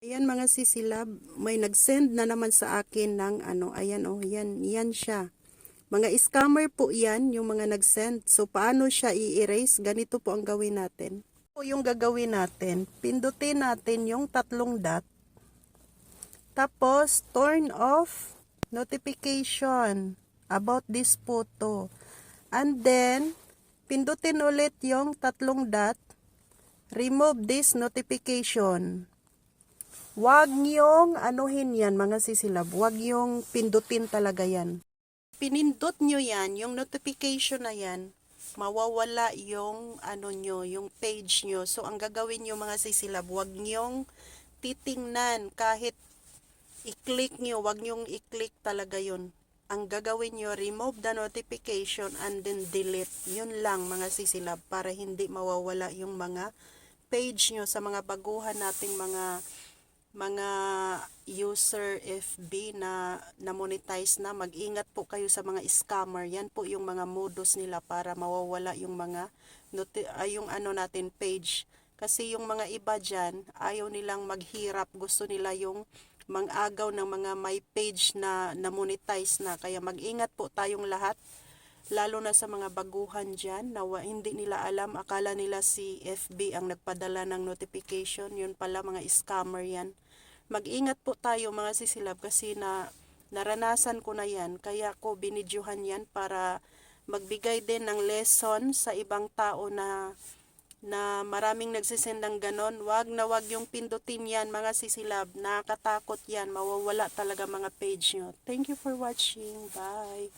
Ayan mga sisilab, may nag-send na naman sa akin ng ayan yan siya. Mga scammer po yan, yung mga nag-send. So paano siya i-erase? Ganito po ang gawin natin. Po yung gagawin natin, pindutin natin yung tatlong dot. Tapos turn off notification about this photo. And then pindutin ulit yung tatlong dot. Remove this notification. Huwag niyong anuhin yan mga sisilab. Huwag niyong pindutin talaga yan. Pinindot nyo yan, yung notification na yan, mawawala yung nyo, yung page nyo. So ang gagawin nyo mga sisilab, huwag niyong titingnan kahit i-click nyo, huwag nyong i-click talaga yun. Ang gagawin nyo, remove the notification and then delete. Yun lang mga sisilab para hindi mawawala yung mga page nyo sa mga baguhan nating mga user FB na monetize na. Mag-ingat po kayo sa mga scammer. Yan po yung mga modus nila para mawawala yung mga yung natin page. Kasi yung mga iba dyan, ayaw nilang maghirap. Gusto nila yung mang-agaw ng mga may page na monetize na. Kaya mag-ingat po tayong lahat. Lalo na sa mga baguhan dyan na hindi nila alam, akala nila si FB ang nagpadala ng notification, yun pala mga scammer yan. Mag-ingat po tayo mga sisilab kasi naranasan ko na yan, kaya ko binidyohan yan para magbigay din ng lesson sa ibang tao na maraming nagsisend ng ganon. Wag yung pindutin yan mga sisilab, nakakatakot yan, mawawala talaga mga page nyo. Thank you for watching, bye!